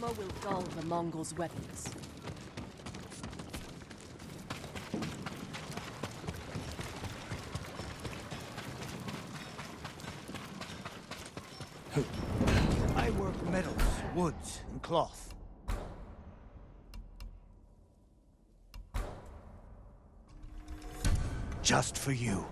armor will dull the Mongols' weapons. I work metals, woods, and cloth. Just for you.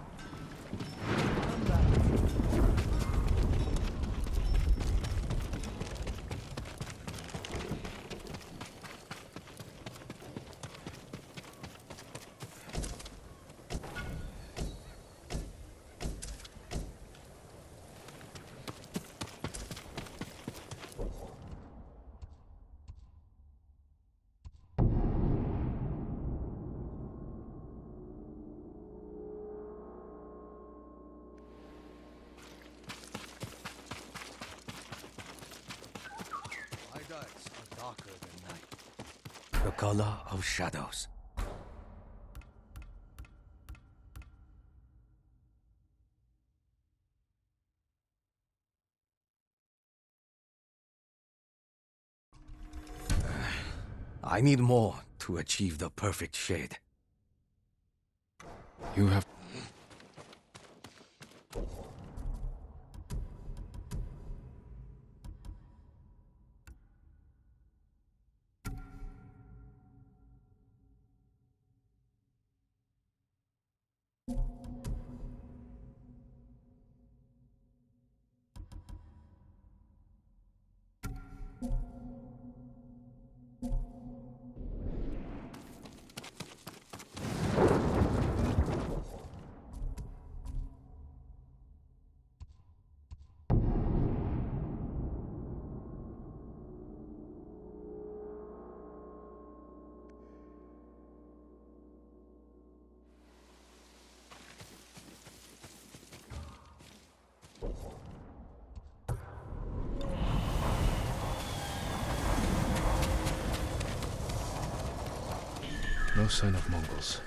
Darker than night. The color of shadows. I need more to achieve the perfect shade. You have... No sign of Mongols.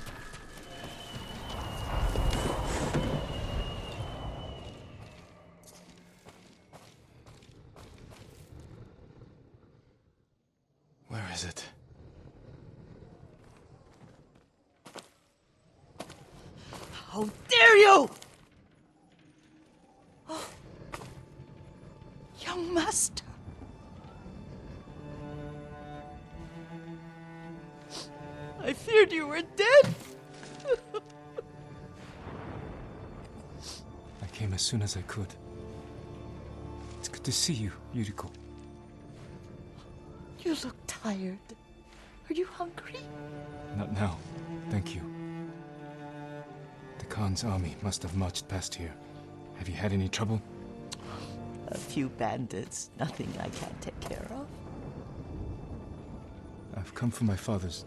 Where is it? How dare you! Oh. Young master. I feared you were dead. I came as soon as I could. It's good to see you, Yuriko. You look tired. Are you hungry? Not now, thank you. The Khan's army must have marched past here. Have you had any trouble? A few bandits. Nothing I can't take care of. I've come for my father's...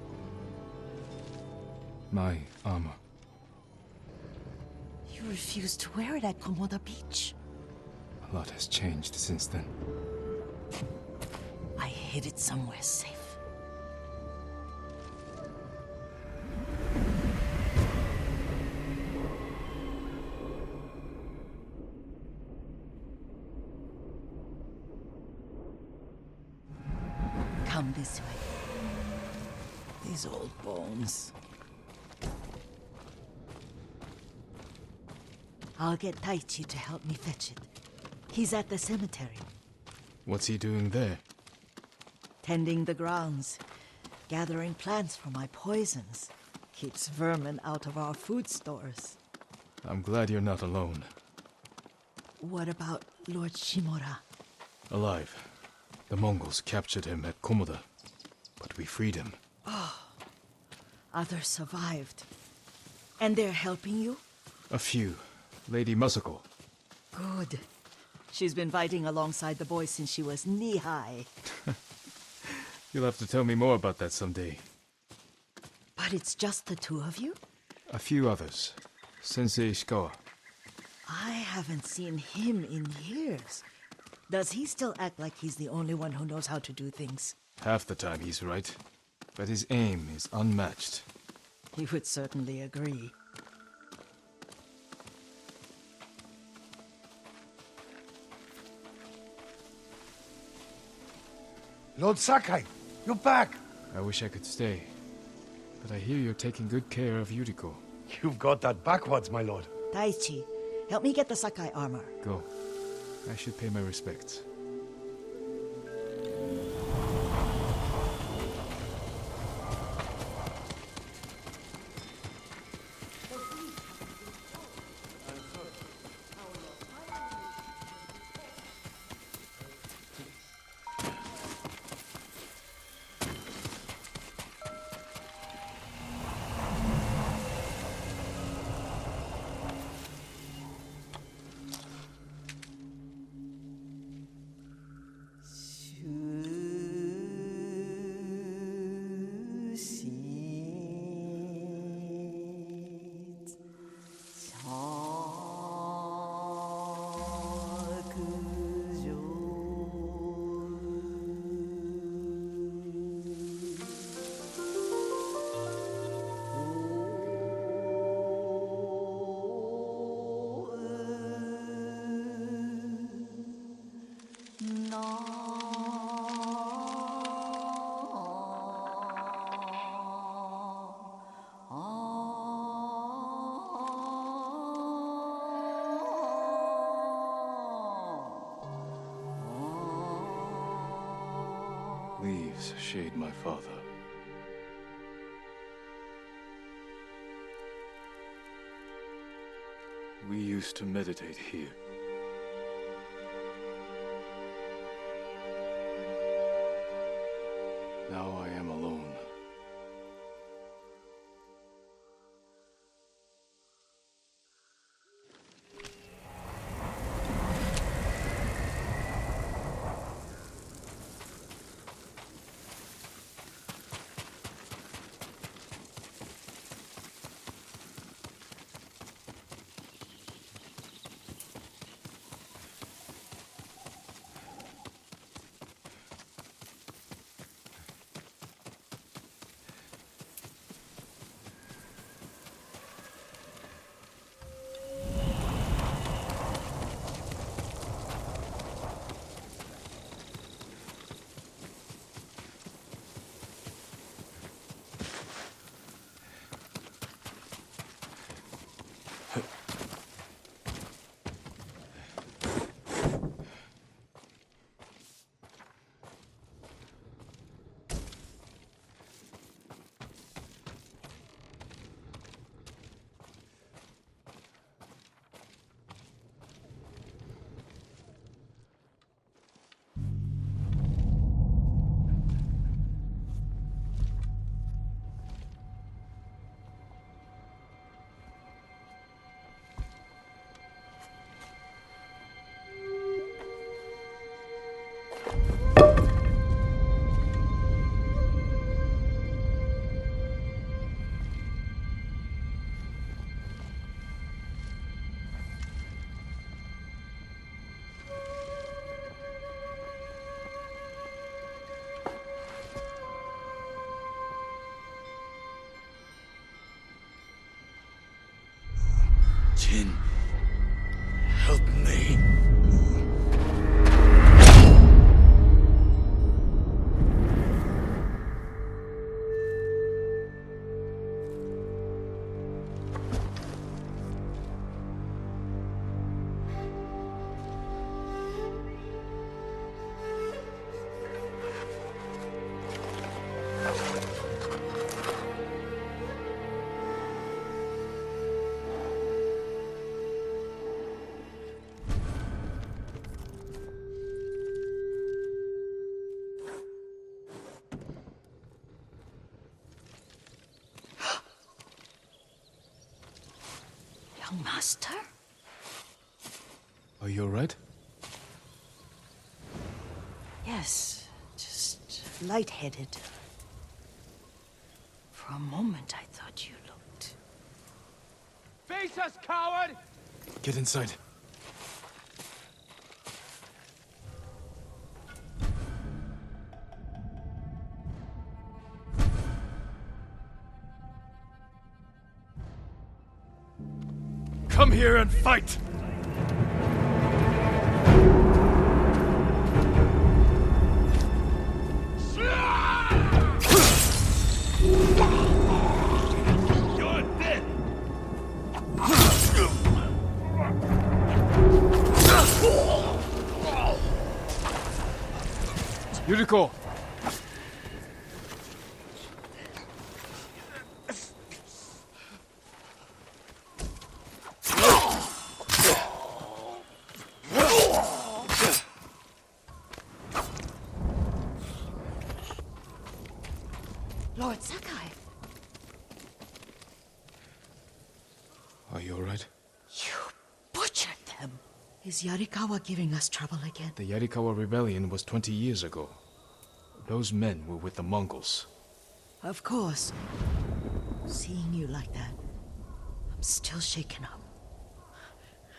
my armor. You refused to wear it at Komoda Beach. A lot has changed since then. I hid it somewhere safe. Come this way. These old bones. I'll get Taichi to help me fetch it. He's at the cemetery. What's he doing there? Tending the grounds. Gathering plants for my poisons. Keeps vermin out of our food stores. I'm glad you're not alone. What about Lord Shimura? Alive. The Mongols captured him at Komoda, but we freed him. Others survived. And they're helping you? A few. Lady Masako. Good. She's been fighting alongside the boys since she was knee-high. You'll have to tell me more about that someday. But it's just the two of you? A few others. Sensei Ishikawa. I haven't seen him in years. Does he still act like he's the only one who knows how to do things? Half the time he's right, but his aim is unmatched. He would certainly agree. Lord Sakai, you're back. I wish I could stay. But I hear you're taking good care of Yuriko. You've got that backwards, my lord. Taichi, help me get the Sakai armor. Go. I should pay my respects. Leaves shade my father. We used to meditate here. Now I am alone. Jin, help me. Young master? Are you alright? Yes, just lightheaded. For a moment I thought you looked... Face us, coward! Get inside. Come here and fight! Yuriko! Lord Sakai, Are you alright? you butchered them. Is Yarikawa giving us trouble again? The Yarikawa rebellion was 20 years ago. Those men were with the Mongols. Of course. Seeing you like that, I'm still shaken up.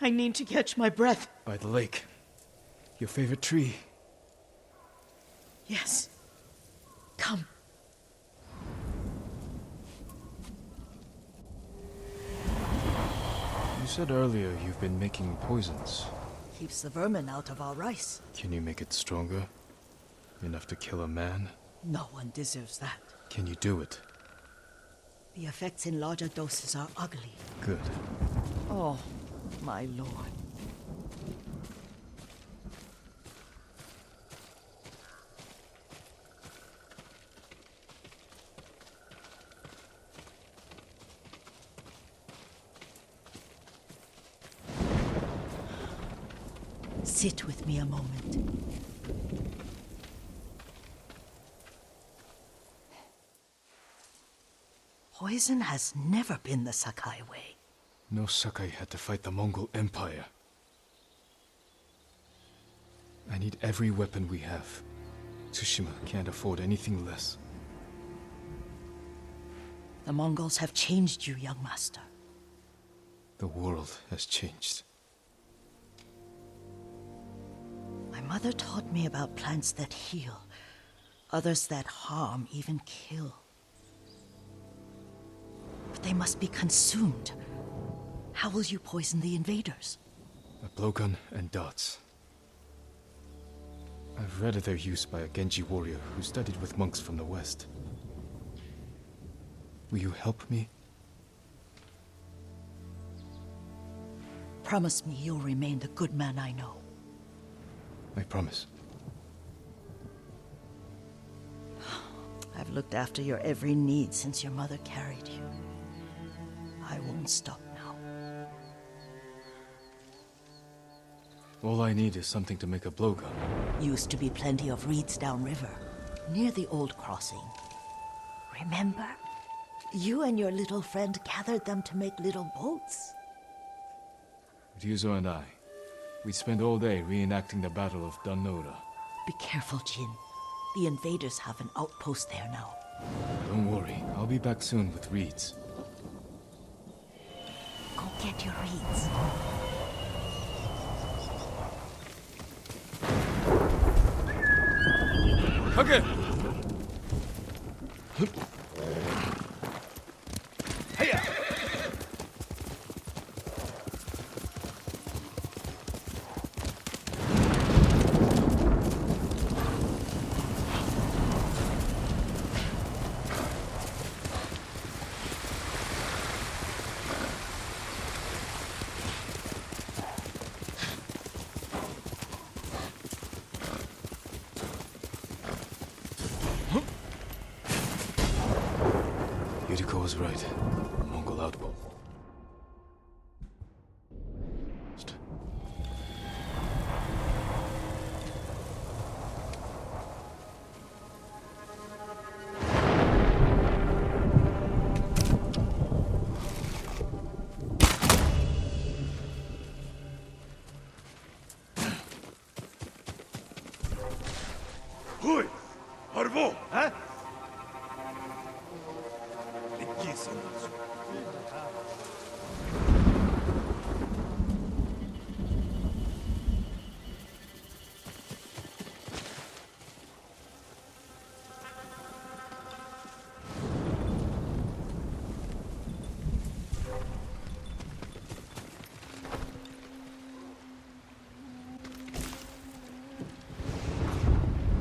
I need to catch my breath. By the lake. Your favorite tree. Yes. Come. You said earlier you've been making poisons. Keeps the vermin out of our rice. Can you make it stronger? Enough to kill a man? No one deserves that. Can you do it? The effects in larger doses are ugly. Good. Oh, my lord. Sit with me a moment. Poison has never been the Sakai way. No Sakai had to fight the Mongol Empire. I need every weapon we have. Tsushima can't afford anything less. The Mongols have changed you, young master. The world has changed. My mother taught me about plants that heal, others that harm, even kill. But they must be consumed. How will you poison the invaders? A blowgun and dots. I've read of their use by a Genji warrior who studied with monks from the west. Will you help me? Promise me you'll remain the good man I know. I promise. I've looked after your every need since your mother carried you. I won't stop now. All I need is something to make a blowgun. Used to be plenty of reeds downriver, near the old crossing. Remember? You and your little friend gathered them to make little boats. Ryuzo and I, we'd spend all day reenacting the Battle of Danora. Be careful, Jin. The invaders have an outpost there now. Don't worry, I'll be back soon with reeds. Go get your reeds. Kage! Yuriko was right. Mongol outpost. Hui! Harbo! Huh?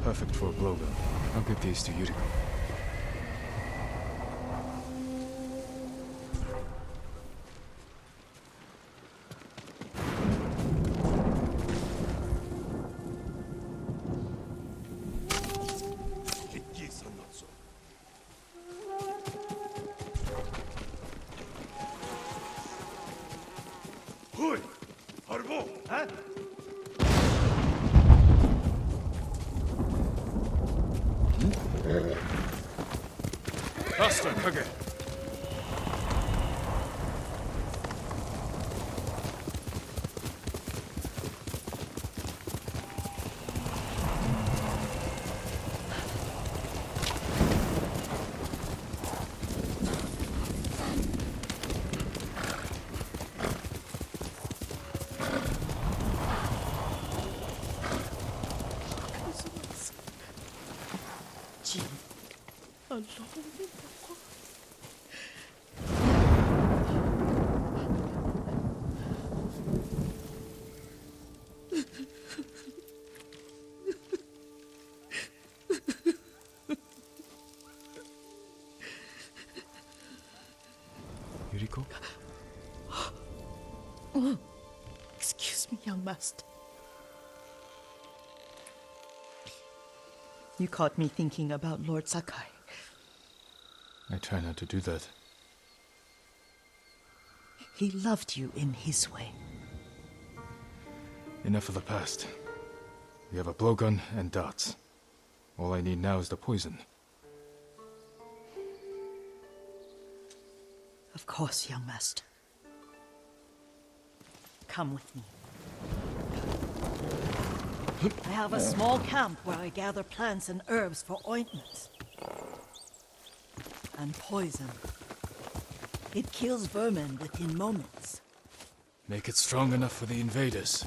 Perfect for a blowgun. I'll give these to Yuriko. Faster, Kage! Jin, alone in the forest. Yuriko? Excuse me, young master. You caught me thinking about Lord Sakai. I try not to do that. He loved you in his way. Enough of the past. We have a blowgun and darts. All I need now is the poison. Of course, young master. Come with me. I have a small camp where I gather plants and herbs for ointments. And poison. It kills vermin within moments. Make it strong enough for the invaders.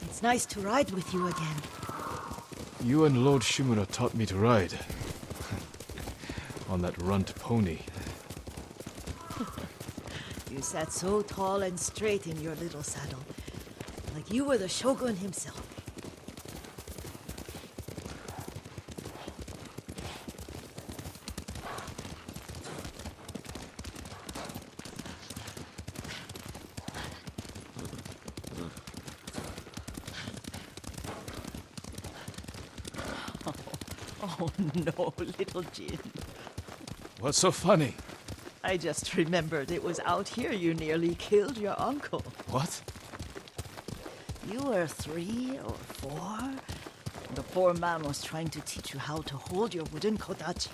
It's nice to ride with you again. You and Lord Shimura taught me to ride. On that runt pony. You sat so tall and straight in your little saddle, like you were the shogun himself. Oh no, little Jin. What's so funny? I just remembered it was out here you nearly killed your uncle. What? You were 3 or 4. The poor man was trying to teach you how to hold your wooden kodachi.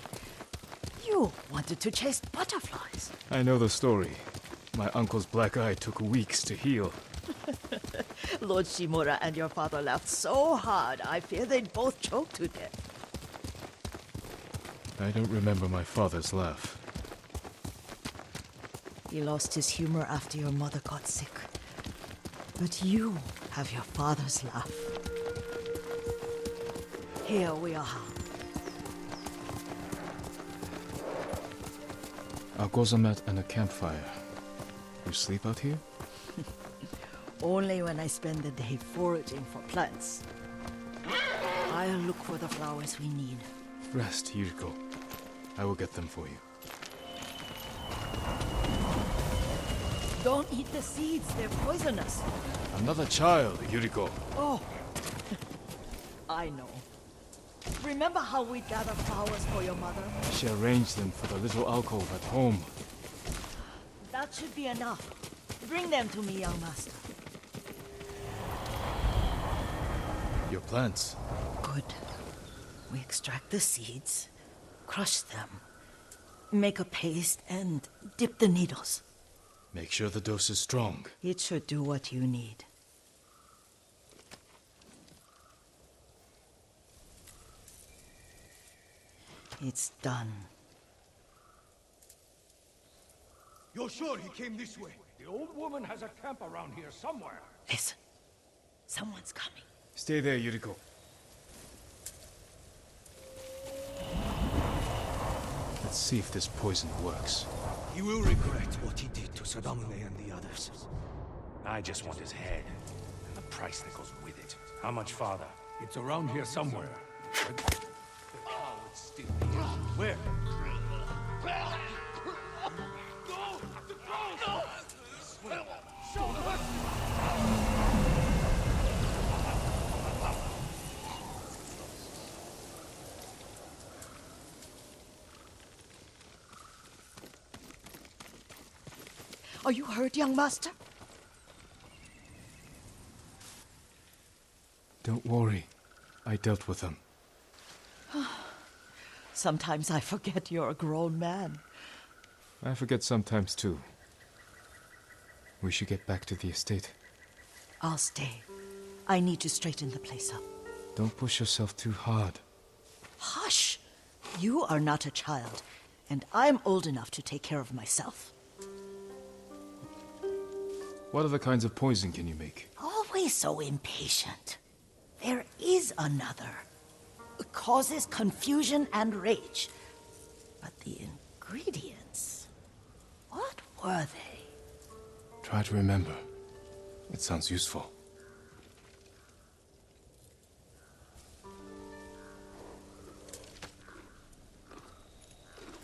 You wanted to chase butterflies. I know the story. My uncle's black eye took weeks to heal. Lord Shimura and your father laughed so hard, I fear they'd both choke to death. I don't remember my father's laugh. He lost his humor after your mother got sick. But you have your father's laugh. Here we are. A gozamat and a campfire. You sleep out here? Only when I spend the day foraging for plants. I'll look for the flowers we need. Rest, Yuriko. I will get them for you. Don't eat the seeds, they're poisonous. Another child, Yuriko. Oh, I know. Remember how we gather flowers for your mother? She arranged them for the little alcove at home. That should be enough. Bring them to me, young master. Your plants. Good. We extract the seeds, crush them, make a paste, and dip the needles. Make sure the dose is strong. It should do what you need. It's done. You're sure he came this way? The old woman has a camp around here somewhere. Listen. Someone's coming. Stay there, Yuriko. Let's see if this poison works. He will regret what he did to Sadamune and the others. I just want his head, and the price that goes with it. How much farther? It's around here somewhere. Oh, it's still here. Where? Show us! Are you hurt, young master? Don't worry. I dealt with them. Sometimes I forget you're a grown man. I forget sometimes too. We should get back to the estate. I'll stay. I need to straighten the place up. Don't push yourself too hard. Hush! You are not a child, and I'm old enough to take care of myself. What other kinds of poison can you make? Always so impatient. There is another. It causes confusion and rage. But the ingredients... what were they? Try to remember. It sounds useful.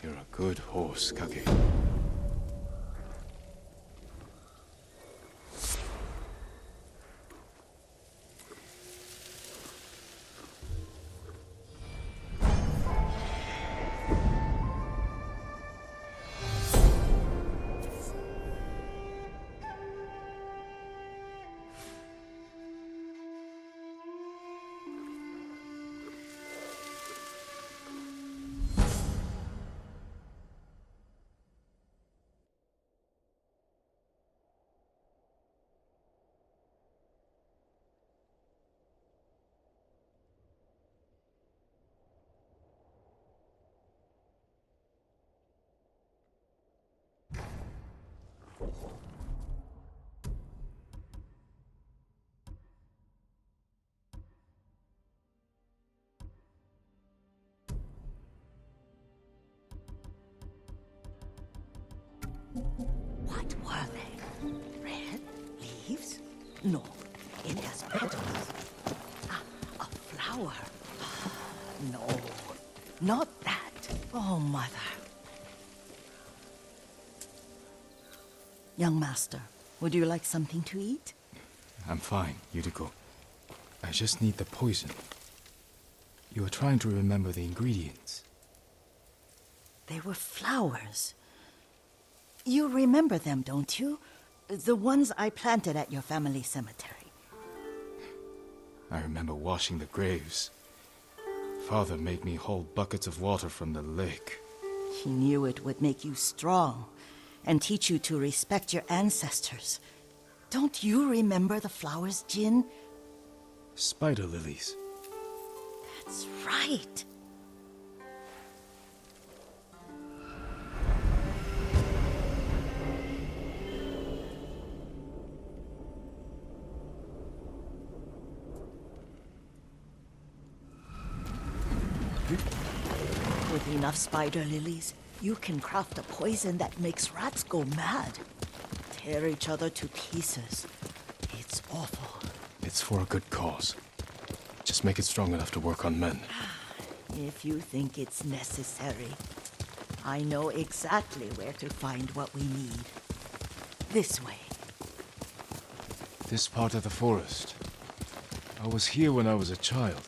You're a good horse, Kage. What were they? Red leaves? No, it has petals. Ah, a flower. No, not that. Oh, mother. Young master, would you like something to eat? I'm fine, Yuriko. I just need the poison. You are trying to remember the ingredients. They were flowers. You remember them, don't you? The ones I planted at your family cemetery. I remember washing the graves. Father made me hold buckets of water from the lake. He knew it would make you strong and teach you to respect your ancestors. Don't you remember the flowers, Jin? Spider lilies. That's right. With enough spider lilies, you can craft a poison that makes rats go mad. Tear each other to pieces. It's awful. It's for a good cause. Just make it strong enough to work on men. If you think it's necessary, I know exactly where to find what we need. This way. This part of the forest. I was here when I was a child.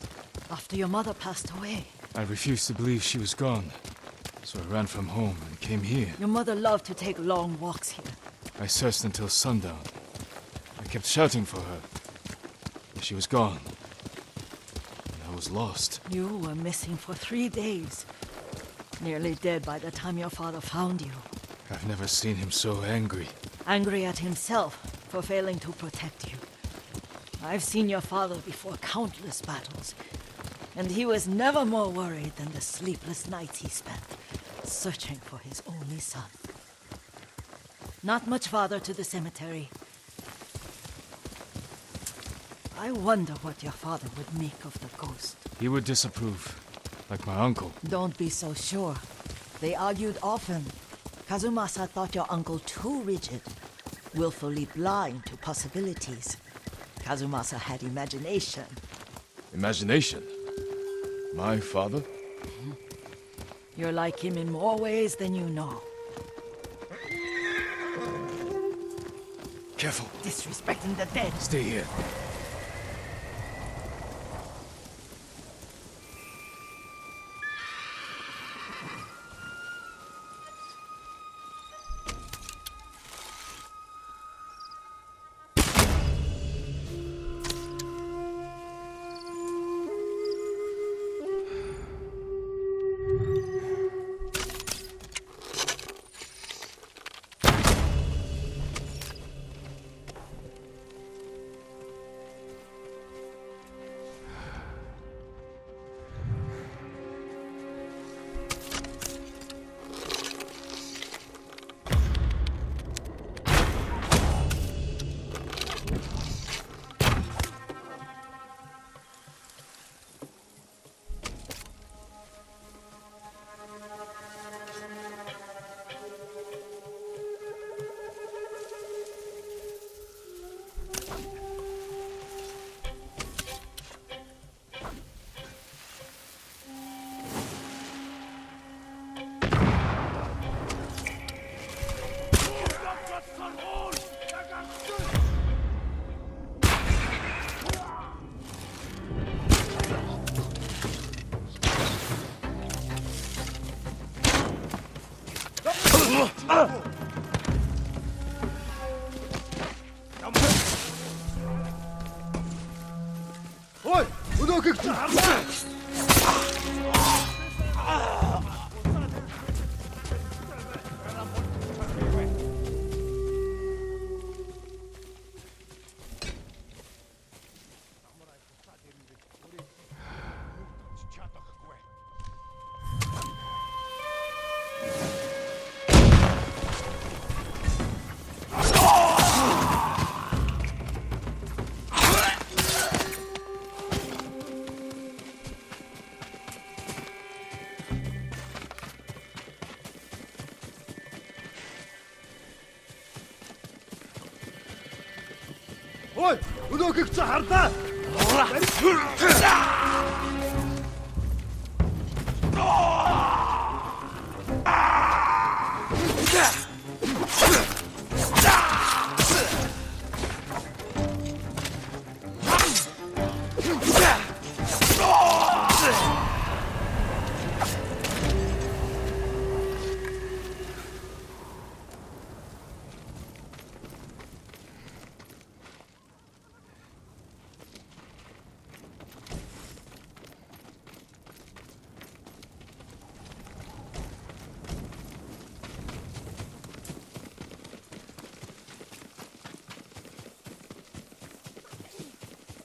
After your mother passed away. I refused to believe she was gone. So I ran from home and came here. Your mother loved to take long walks here. I searched until sundown. I kept shouting for her. But she was gone. And I was lost. You were missing for 3 days. Nearly dead by the time your father found you. I've never seen him so angry. Angry at himself for failing to protect you. I've seen your father before countless battles. And he was never more worried than the sleepless nights he spent searching for his only son. Not much farther to the cemetery. I wonder what your father would make of the ghost. He would disapprove, like my uncle. Don't be so sure. They argued often. Kazumasa thought your uncle too rigid, willfully blind to possibilities. Kazumasa had imagination. Imagination? My father? You're like him in more ways than you know. Careful. Disrespecting the dead. Stay here. Ой, өнөөгөө чи хардаа.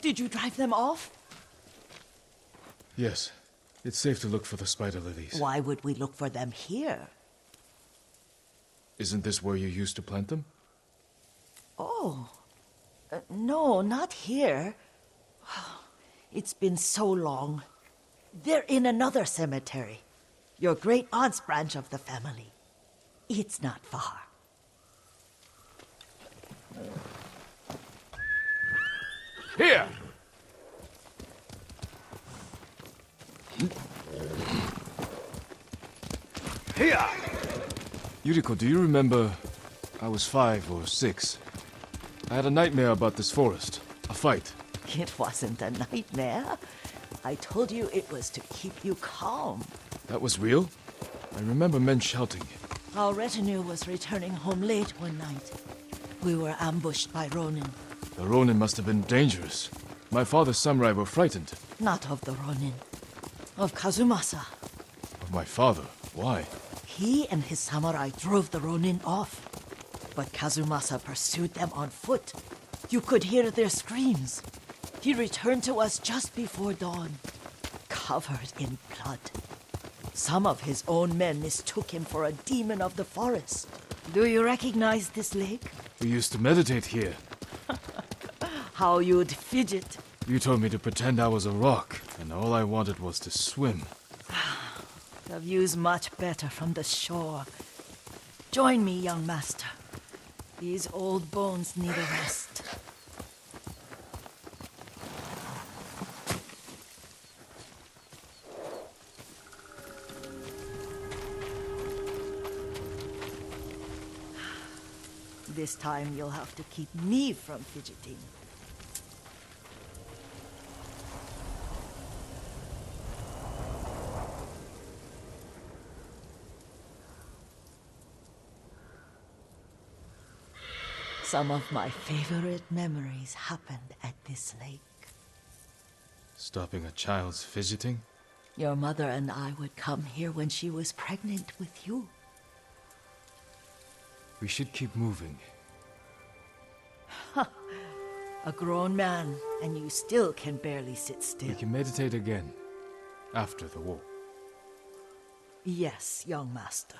Did you drive them off? Yes. It's safe to look for the spider lilies. Why would we look for them here? Isn't this where you used to plant them? Oh. No, not here. It's been so long. They're in another cemetery. Your great aunt's branch of the family. It's not far. Here! Here. Yuriko, do you remember? I was 5 or 6. I had a nightmare about this forest. A fight. It wasn't a nightmare. I told you it was to keep you calm. That was real? I remember men shouting. Our retinue was returning home late one night. We were ambushed by Ronin. The Ronin must have been dangerous. My father's samurai were frightened. Not of the Ronin. Of Kazumasa. Of my father. Why? He and his samurai drove the Ronin off. But Kazumasa pursued them on foot. You could hear their screams. He returned to us just before dawn, covered in blood. Some of his own men mistook him for a demon of the forest. Do you recognize this lake? We used to meditate here. How you'd fidget. You told me to pretend I was a rock, and all I wanted was to swim. The view's much better from the shore. Join me, young master. These old bones need a rest. This time you'll have to keep me from fidgeting. Some of my favorite memories happened at this lake. Stopping a child's fidgeting? Your mother and I would come here when she was pregnant with you. We should keep moving. A grown man, and you still can barely sit We still. can meditate again. After the war. Yes, young master.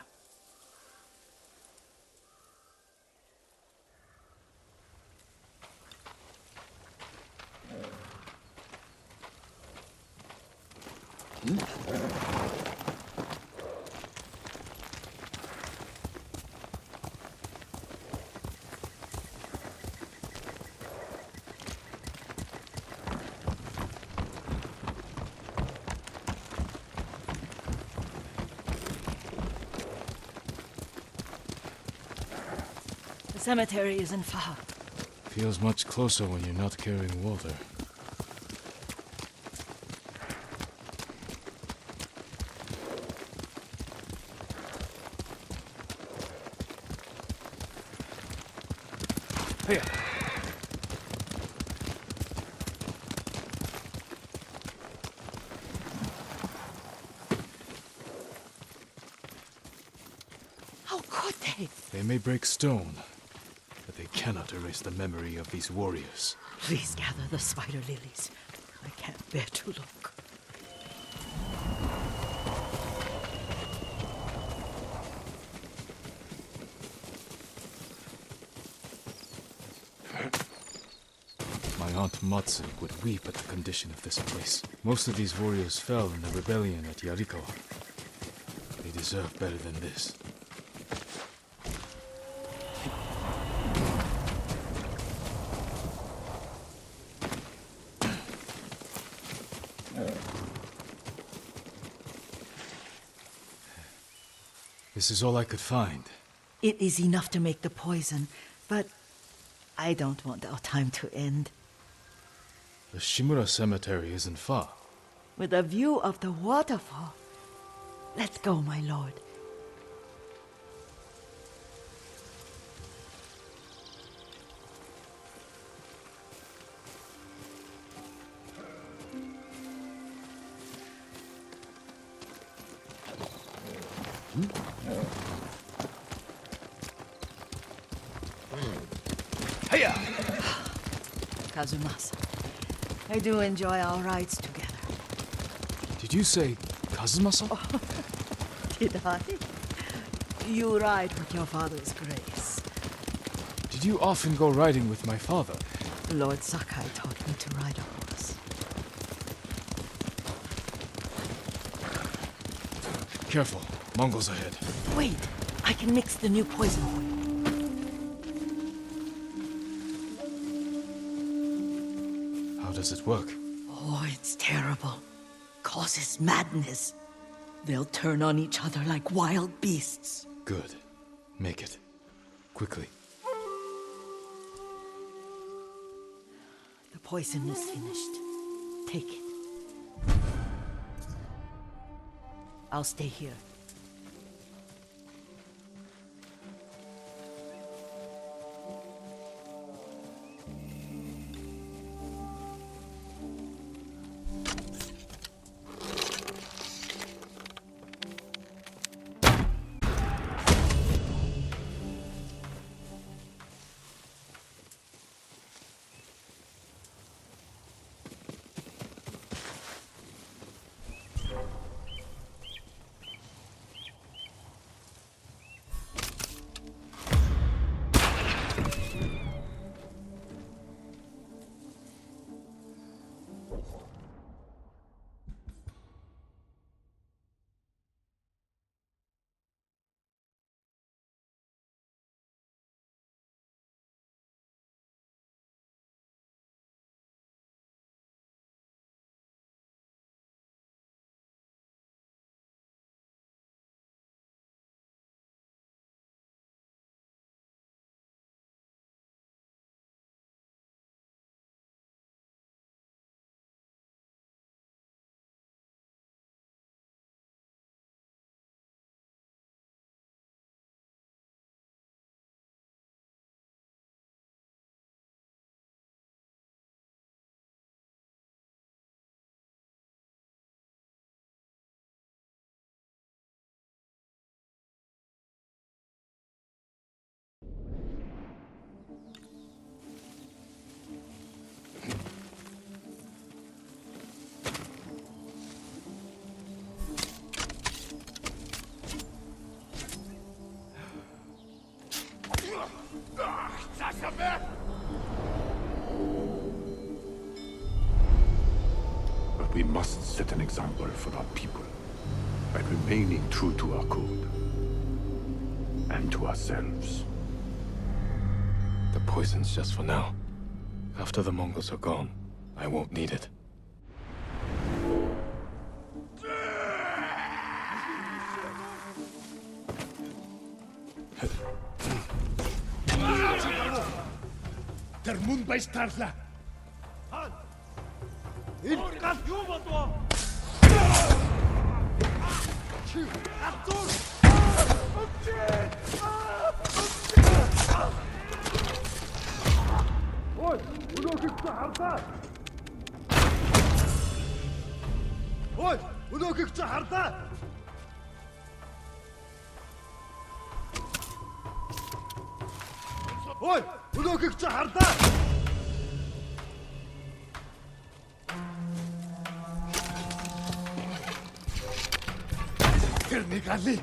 The cemetery isn't far. Feels much closer when you're not carrying water. Here. How could they? They may break stone, but they cannot erase the memory of these warriors. Please gather the spider lilies. I can't bear to look. My aunt Matsu would weep at the condition of this place. Most of these warriors fell in the rebellion at Yarikawa. They deserve better than this. This is all I could find. It is enough to make the poison, but I don't want our time to end. The Shimura Cemetery isn't far. With a view of the waterfall. Let's go, my lord. Hiya! Kazumasa, I do enjoy our rides together. Did you say Kazumasa? Did I? You ride with your father's grace. Did you often go riding with my father? Lord Sakai taught me to ride a horse. Careful, Mongols ahead. Wait, I can mix the new poison for you. How does it work? Oh, it's terrible. Causes madness. They'll turn on each other like wild beasts. Good. Make it. Quickly. The poison is finished. Take it. I'll stay here. But we must set an example for our people by remaining true to our code and to ourselves. The poison's just for now. After the Mongols are gone, I won't need it. Der Mund bei Starla! In Kat Juvatwa! Oi, ودوك اقتحرتها! Oi, ودوك اقتحرتها! Oi, ودوك اقتحرتها! ترني قال لي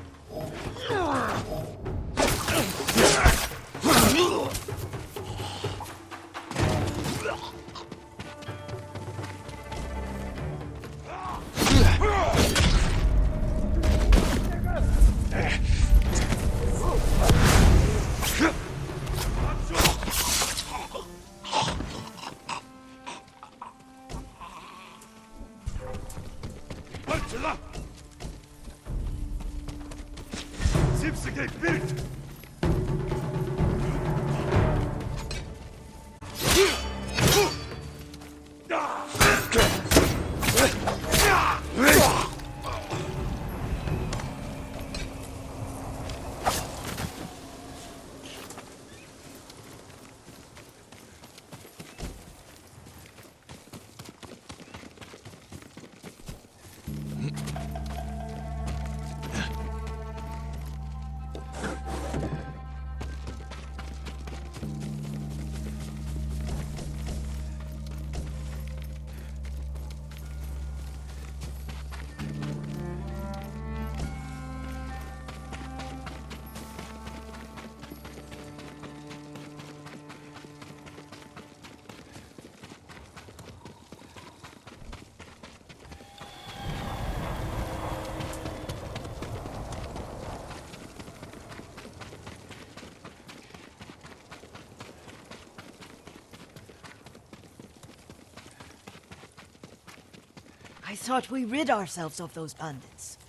I thought we rid ourselves of those bandits.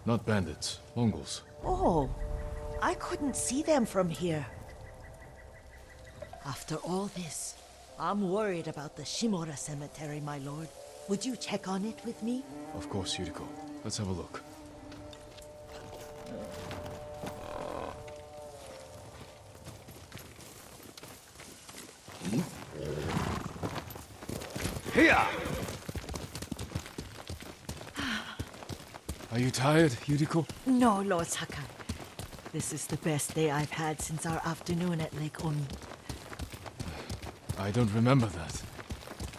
Not bandits, Mongols. Oh, I couldn't see them from here. After all this, I'm worried about the Shimura cemetery, my lord. Would you check on it with me? Of course, Yuriko. Let's have a look. Here! Are you tired, Yuriko? No, Lord Sakai. This is the best day I've had since our afternoon at Lake Oni. I don't remember that.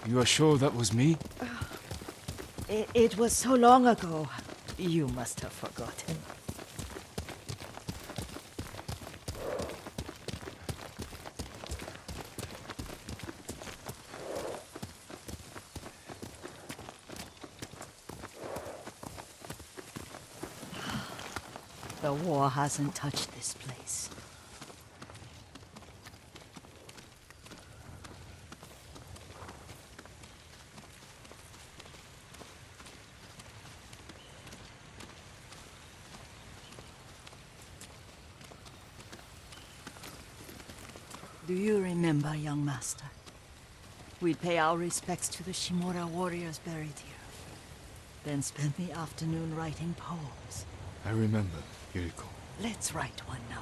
You are sure that was me? It was so long ago. You must have forgotten. The war hasn't touched this place. Do you remember, young master? We'd pay our respects to the Shimura warriors buried here, then spend the afternoon writing poems. I remember, Yuriko. Let's write one now.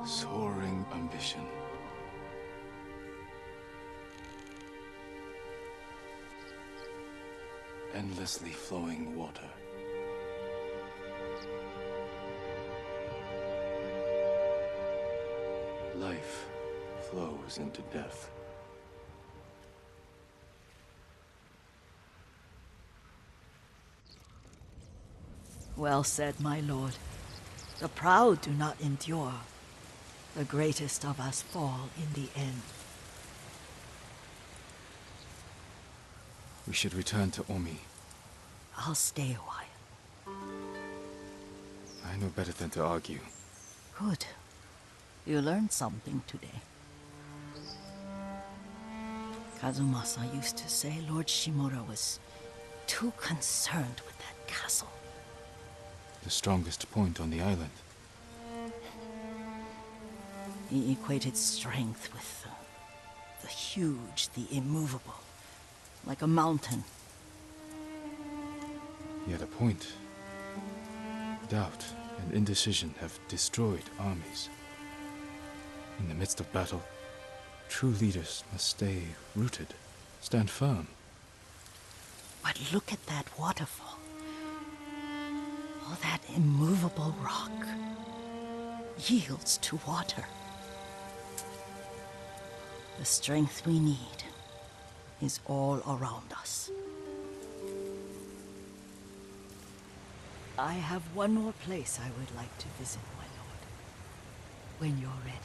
Soaring ambition. Endlessly flowing water. Life flows into death. Well said, my lord. The proud do not endure. The greatest of us fall in the end. We should return to Omi. I'll stay a while. I know better than to argue. Good. You learned something today. Kazumasa used to say Lord Shimura was too concerned with that castle. The strongest point on the island. He equated strength with the huge, the immovable, like a mountain. He had a point. Doubt and indecision have destroyed armies. In the midst of battle, true leaders must stay rooted, stand firm. But look at that waterfall. All that immovable rock yields to water. The strength we need is all around us. I have one more place I would like to visit, my lord. When you're ready.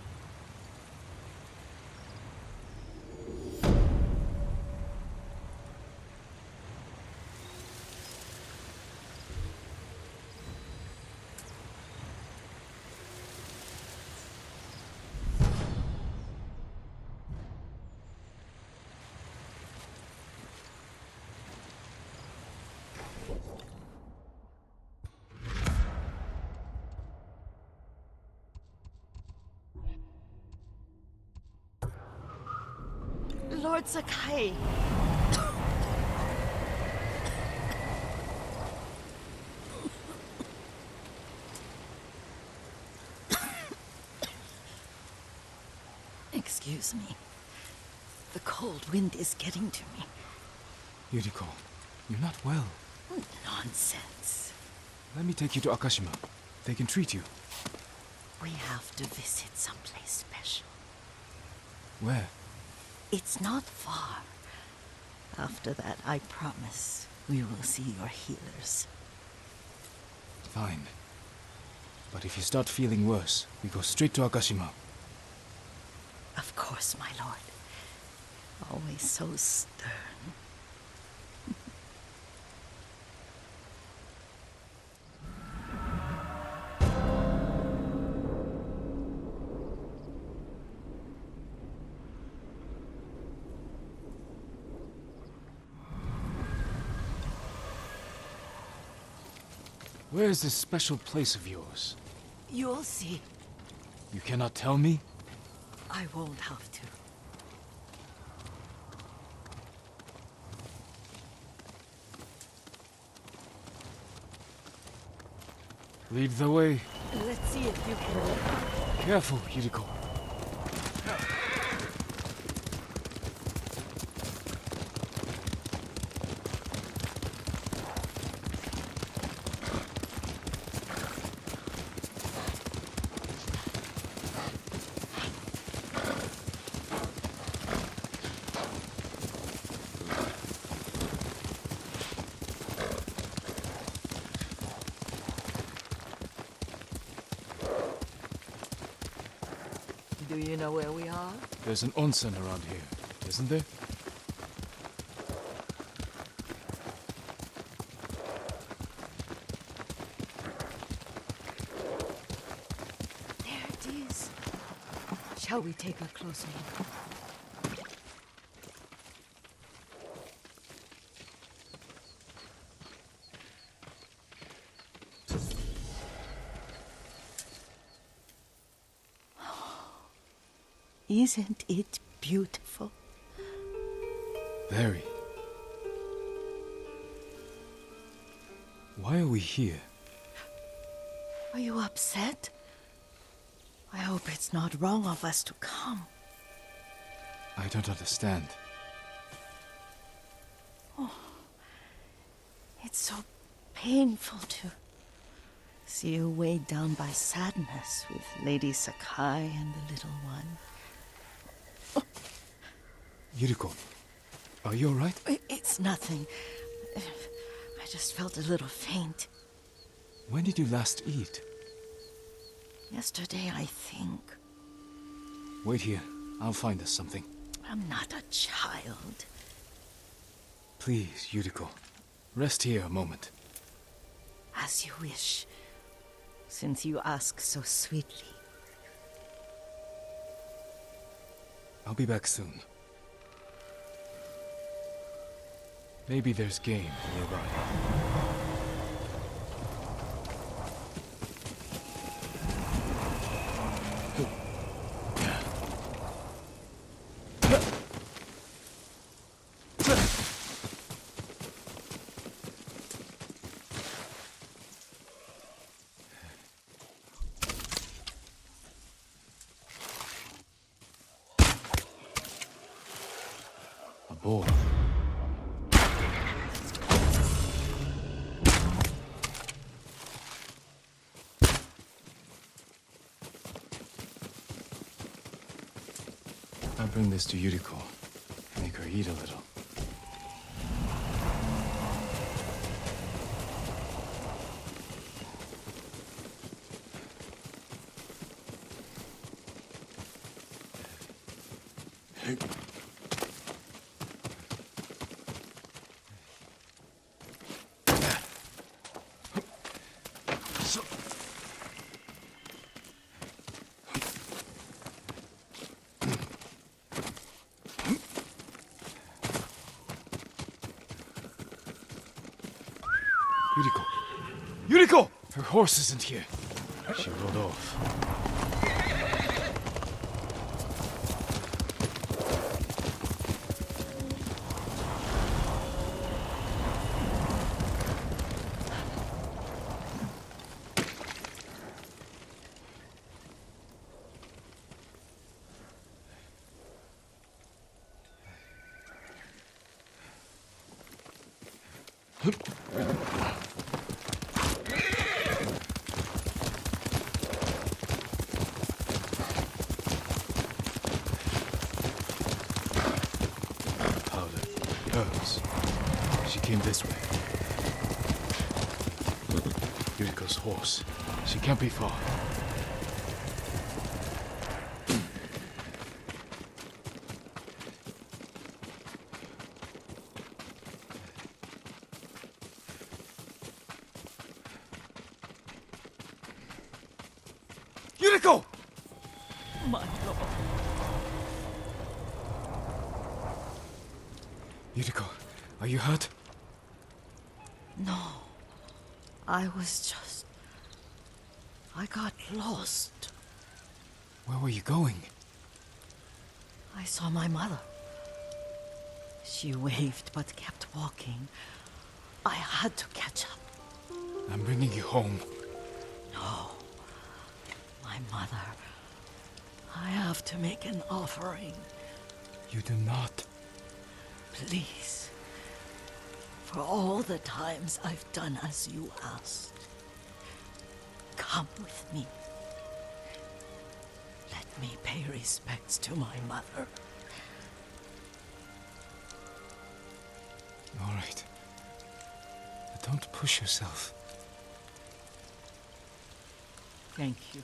Lord Sakai. Excuse me. The cold wind is getting to me. Yuriko, you're not well. Nonsense. Let me take you to Akashima. They can treat you. We have to visit someplace special. Where? It's not far. After that, I promise, we will see your healers. Fine. But if you start feeling worse, we go straight to Akashima. Of course, my lord. Always so stern. Where is this special place of yours? You'll see. You cannot tell me? I won't have to. Lead the way. Let's see if you can... Careful, Yuriko. Do you know where we are? There's an onsen around here, isn't there? There it is. Shall we take a closer look? Isn't it beautiful? Very. Why are we here? Are you upset? I hope it's not wrong of us to come. I don't understand. It's so painful to see you weighed down by sadness with Lady Sakai and the little one. Yuriko, are you alright? It's nothing. I just felt a little faint. When did you last eat? Yesterday, I think. Wait here. I'll find us something. I'm not a child. Please, Yuriko. Rest here a moment. As you wish, since you ask so sweetly. I'll be back soon. Maybe there's game nearby. A boar. I'll bring this to Yuriko. Make her eat a little. Yuriko! Yuriko! Her horse isn't here. She rode off. this way. Yuriko's horse. She can't be far. Yuriko! My lord. Yuriko, are you hurt? No. I got lost. Where were you going? I saw my mother. She waved but kept walking. I had to catch up. I'm bringing you home. No. My mother. I have to make an offering. You do not. Please. For all the times I've done as you asked. Come with me. Let me pay respects to my mother. All right. But don't push yourself. Thank you.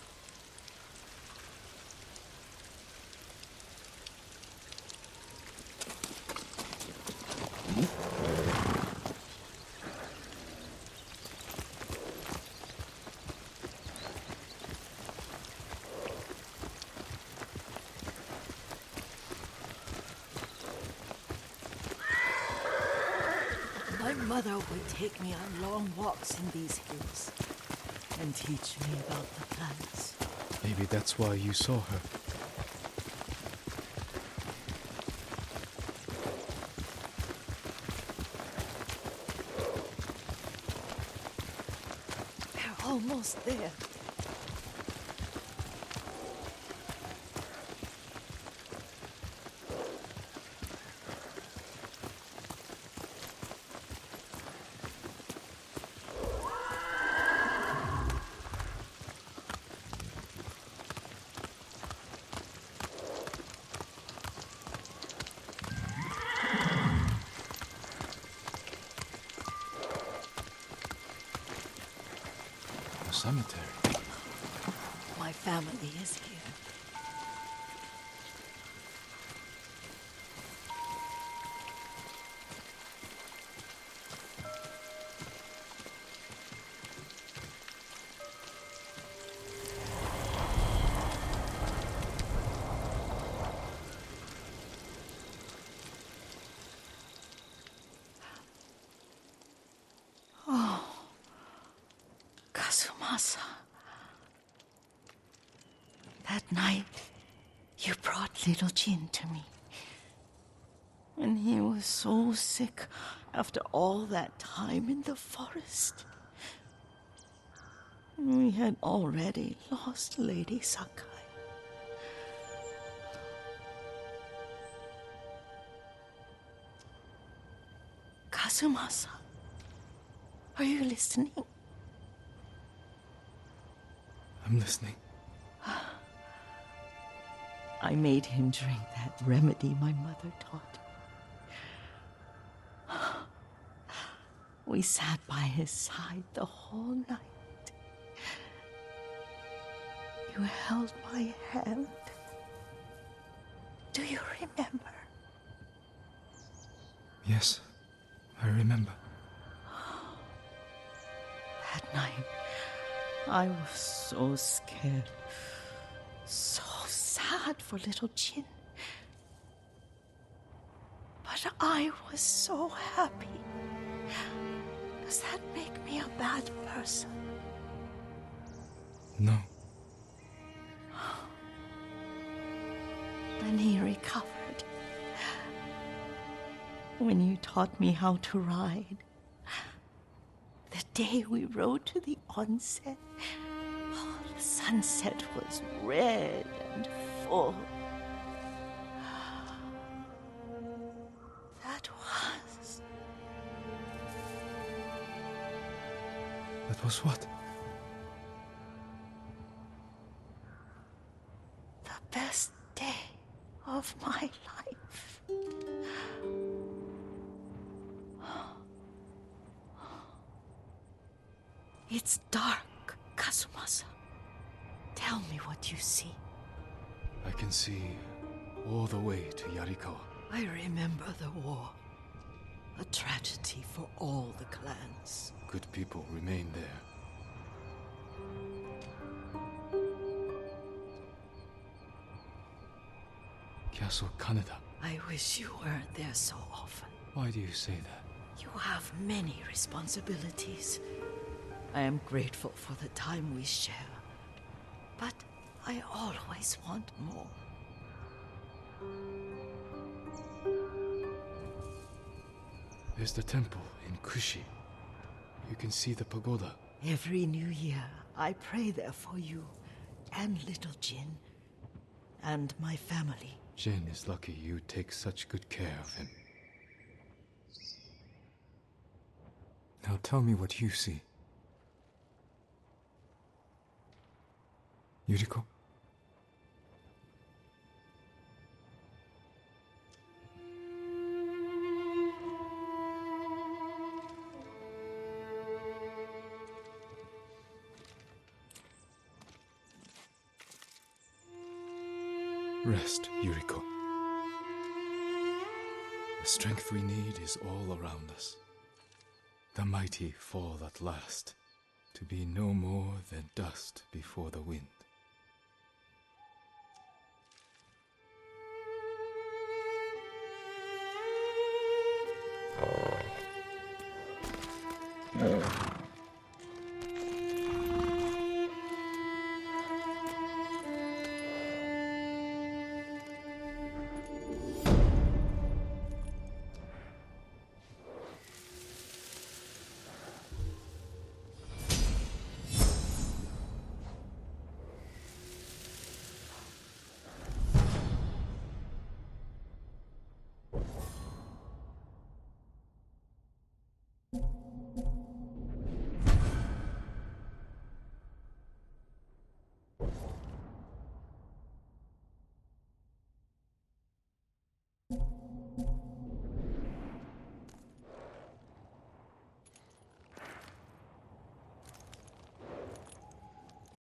My mother would take me on long walks in these hills and teach me about the plants. Maybe that's why you saw her. We're almost there. A cemetery. My family is here. Kazumasa. That night, you brought little Jin to me. And he was so sick after all that time in the forest. We had already lost Lady Sakai. Kazumasa, are you listening? I'm listening. I made him drink that remedy my mother taught me. We sat by his side the whole night. You held my hand. Do you remember? Yes, I remember. That night, I was so scared. So sad for little Jin. But I was so happy. Does that make me a bad person? No. Then he recovered. When you taught me how to ride. The day we rode to the onsen. Oh, the sunset was red and full. That was... That was what? the best day of my life. It's dark, Kazumasa. Tell me what you see. I can see all the way to Yarikawa. I remember the war. A tragedy for all the clans. Good people remain there. Castle Kaneda. I wish you weren't there so often. Why do you say that? You have many responsibilities. I am grateful for the time we share. But I always want more. There's the temple in Kushi. You can see the pagoda. Every new year, I pray there for you and little Jin and my family. Jin is lucky you take such good care of him. Now tell me what you see. Yuriko? Rest, Yuriko. The strength we need is all around us. The mighty fall at last, to be no more than dust before the wind. Oh.